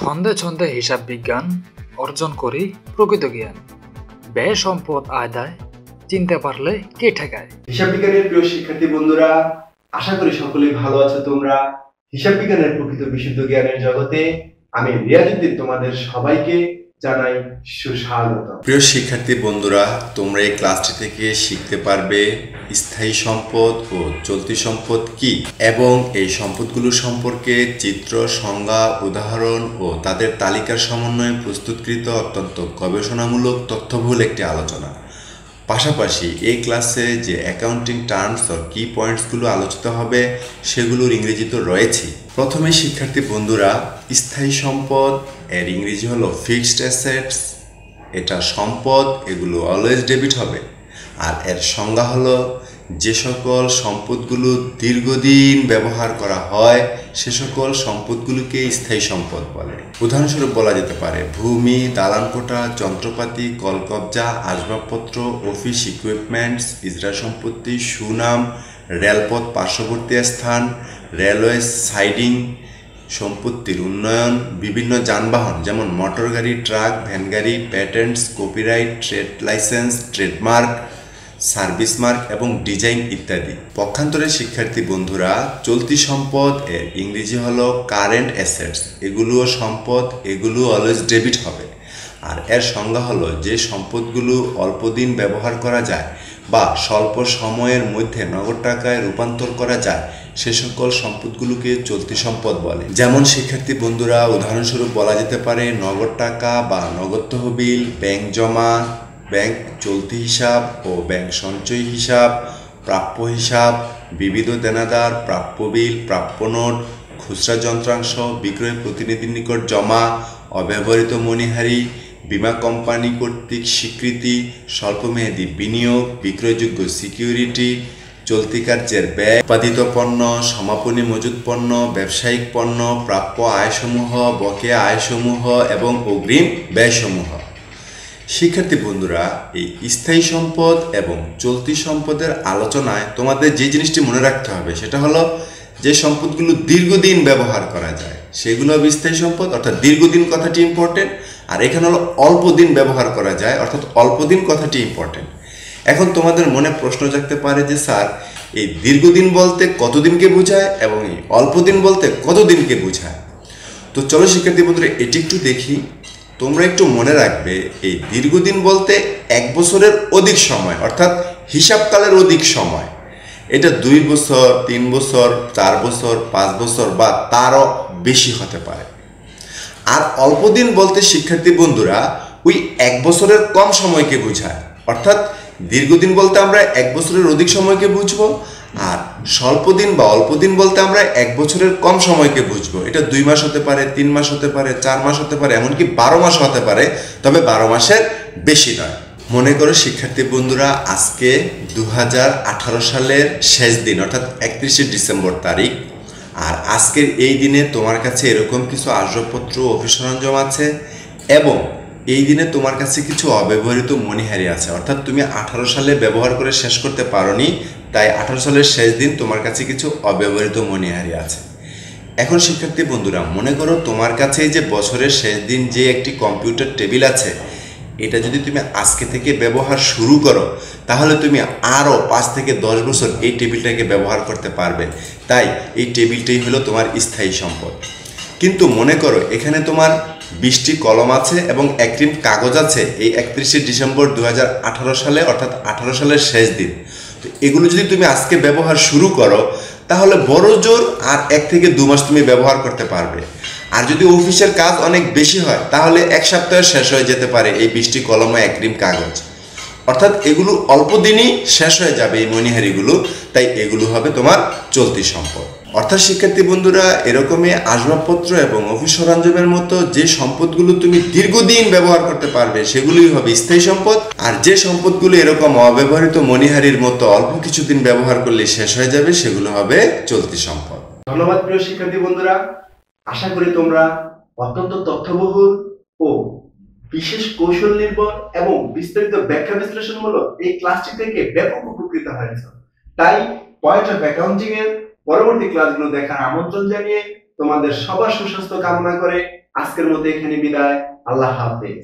ছন্দে ছন্দে হিসাব বিজ্ঞান অর্জন করি প্রকৃত জ্ঞান। ব্যয় সম্পদ আদায় চিনতে পারলে কে ঠেকায়। হিসাব বিজ্ঞানের প্রিয় শিক্ষার্থী বন্ধুরা, আশা করি সকলেই ভালো আছো তোমরা। হিসাব বিজ্ঞানের প্রকৃত বিশুদ্ধ জ্ঞানের জগতে আমি রিয়াজউদ্দিন তোমাদের সবাইকে জানাই সুস্বাগত। প্রিয় শিক্ষার্থী বন্ধুরা, তোমরা এই ক্লাসটি থেকে শিখতে পারবে স্থায়ী সম্পদ ও চলতি সম্পদ কি এবং এই সম্পদগুলো সম্পর্কে চিত্র, সংজ্ঞা, উদাহরণ ও তাদের তালিকার সমন্বয়ে প্রস্তুতকৃত অত্যন্ত গবেষণামূলক তথ্যবহুল একটি আলোচনা। পাশাপাশি এই ক্লাসে যে অ্যাকাউন্টিং টার্মস ও কি পয়েন্টসগুলো আলোচিত হবে সেগুলোর ইংরেজি তো রয়েছে। প্রথমে শিক্ষার্থী বন্ধুরা, স্থায়ী সম্পদ এর ইংরেজি হলো ফিক্সড অ্যাসেটস। এটা সম্পদ, এগুলো অলওয়েজ ডেবিট হবে। আর এর সংজ্ঞা হলো যে সকল সম্পদগুলো দীর্ঘদিন ব্যবহার করা হয় সে সকল সম্পদগুলোকে স্থায়ী সম্পদ বলে। উদাহরণস্বরূপ বলা যেতে পারে ভূমি, দালানকোঠা, যন্ত্রপাতি, কলকবজা, আসবাবপত্র, অফিস ইকুইপমেন্টস, ইজরা সম্পত্তি, সুনাম, রেলপথ পার্শ্ববর্তী স্থান, রেলওয়ে সাইডিং, সম্পত্তির উন্নয়ন, বিভিন্ন যানবাহন যেমন মোটর গাড়ি, ট্রাক, ভ্যান গাড়ি, patents, copyright, trade licence, trademark, service mark এবং ডিজাইন ইত্যাদি। পক্ষান্তরে শিক্ষার্থী বন্ধুরা, চলতি সম্পদ এর ইংরেজি হলো কারেন্ট অ্যাসেটস। এগুলোও সম্পদ, এগুলো অলওয়েজ ডেবিট হবে। আর এর সংজ্ঞা হলো যে সম্পদগুলো অল্প দিন ব্যবহার করা যায় বা স্বল্প সময়ের মধ্যে নগদ টাকায় রূপান্তর করা যায় সে সকল সম্পদগুলোকে চলতি সম্পদ বলে। যেমন শিক্ষার্থী বন্ধুরা, উদাহরণস্বরূপ বলা যেতে পারে নগদ টাকা বা নগদ তহবিল, ব্যাংক জমা, ব্যাংক চলতি হিসাব ও ব্যাংক সঞ্চয় হিসাব, প্রাপ্য হিসাব, বিবিধ দেনাদার, প্রাপ্য বিল, প্রাপ্য নোট, খুচরা যন্ত্রাংশ, বিক্রয় প্রতিনিধির নিকট জমা, অব্যবহৃত মণিহারি, বীমা কোম্পানি কর্তৃক স্বীকৃতি, স্বল্পমেয়াদী বিনিয়োগ, বিক্রয়যোগ্য সিকিউরিটি, চলতি কার্যের ব্যয়, উৎপাদিত পণ্য, সমাপনী মজুত পণ্য, ব্যবসায়িক পণ্য, প্রাপ্য আয়সমূহ, বকেয়া আয়সমূহ এবং অগ্রিম ব্যয়সমূহ। শিক্ষার্থী বন্ধুরা, এই স্থায়ী সম্পদ এবং চলতি সম্পদের আলোচনায় তোমাদের যে জিনিসটি মনে রাখতে হবে সেটা হলো যে সম্পদগুলো দীর্ঘদিন ব্যবহার করা যায় সেগুলো হবে স্থায়ী সম্পদ, অর্থাৎ দীর্ঘদিন কথাটি ইম্পর্টেন্ট। আর এখানে হলো অল্প দিন ব্যবহার করা যায়, অর্থাৎ অল্প দিন কথাটি ইম্পর্টেন্ট। এখন তোমাদের মনে প্রশ্ন জাগতে পারে যে স্যার, এই দীর্ঘদিন বলতে কতদিনকে বোঝায় এবং এই অল্প দিন বলতে কতদিনকে বোঝায়? তো চলো শিক্ষার্থী বন্ধুরা এটি একটু দেখি। তোমরা একটু মনে রাখবে, এই দীর্ঘদিন বলতে 1 বছরের অধিক সময়, অর্থাৎ হিসাবকালের অধিক সময়। এটা 2 বছর, 3 বছর, 4 বছর, 5 বছর বা তারও বেশি হতে পারে। আর অল্প দিন বলতে শিক্ষার্থী বন্ধুরা ওই 1 বছরের কম সময়কে বোঝায়। অর্থাৎ দীর্ঘদিন বলতে আমরা 1 বছরের অধিক সময়কে বুঝবো, আর স্বল্প দিন বা অল্প দিন বলতে আমরা 1 বছরের কম সময়কে বুঝবো। এটা 2 মাস হতে পারে, 3 মাস হতে পারে, 4 মাস হতে পারে, এমনকি 12 মাস হতে পারে, তবে 12 মাসের বেশি নয়। মনে করো শিক্ষার্থী বন্ধুরা, আজকে 2018 সালের শেষ দিন, অর্থাৎ 31শে ডিসেম্বর তারিখ। আর আজকের এই দিনে তোমার কাছে এরকম কিছু আসবাবপত্র, অফিস সরঞ্জাম আছে এবং এই দিনে তোমার কাছে কিছু অব্যবহৃত মণিহারি আছে, অর্থাৎ তুমি 18 সালে ব্যবহার করে শেষ করতে পারোনি, তাই 18 সালের শেষ দিন তোমার কাছে কিছু অব্যবহৃত মণিহারি আছে। এখন শিক্ষার্থী বন্ধুরা, মনে করো তোমার কাছে যে বছরের শেষ দিন যে একটি কম্পিউটার টেবিল আছে, এটা যদি তুমি আজকে থেকে ব্যবহার শুরু করো তাহলে তুমি আরও 5 থেকে 10 বছর এই টেবিলটাকে ব্যবহার করতে পারবে। তাই এই টেবিলটাই হলো তোমার স্থায়ী সম্পদ। কিন্তু মনে করো এখানে তোমার 20টি কলম আছে এবং 1 রিম কাগজ আছে এই 31শে ডিসেম্বর 2018 সালে, অর্থাৎ 18 সালের শেষ দিন। তো এগুলো যদি তুমি আজকে ব্যবহার শুরু করো তাহলে বড় জোর আর 1 থেকে 2 মাস তুমি ব্যবহার করতে পারবে। আর যদি অফিসের কাজ অনেক বেশি হয় তাহলে 1 সপ্তাহে শেষ হয়ে যেতে পারে এই 20টি কলম ও 1 রিম কাগজ। অর্থাৎ এগুলো অল্প দিনই শেষ হয়ে যাবে এই মণিহারিগুলো, তাই এগুলো হবে তোমার চলতি সম্পদ। অর্থাৎ শিক্ষার্থী বন্ধুরা, এরকমই আসবাবপত্র এবং অফিস সরঞ্জামের মতো যে সম্পদগুলো তুমি দীর্ঘদিন ব্যবহার করতে পারবে সেগুলোই হবে স্থায়ী সম্পদ। আর যে সম্পদগুলো এরকম অব্যবহৃত মণিহারির মতো অল্প কিছুদিন ব্যবহার করলে শেষ হয়ে যাবে সেগুলো হবে চলতি সম্পদ। ধন্যবাদ প্রিয় শিক্ষার্থী বন্ধুরা, আশা করি তোমরা অত্যন্ত তথ্যবহুল ও বিশেষ কৌশল নির্ভর এবং বিস্তারিত ব্যাখ্যা বিশ্লেষণমূলক এই ক্লাসটি থেকে ব্যাপক উপকৃত হয়েছে। তাই পয়েন্ট অফ অ্যাকাউন্টিং এর পরবর্তী ক্লাসগুলো দেখার আমন্ত্রণ জানিয়ে তোমাদের সবার সুস্বাস্থ্য কামনা করে আজকের মতো এখানে বিদায়। আল্লাহ হাফেজ।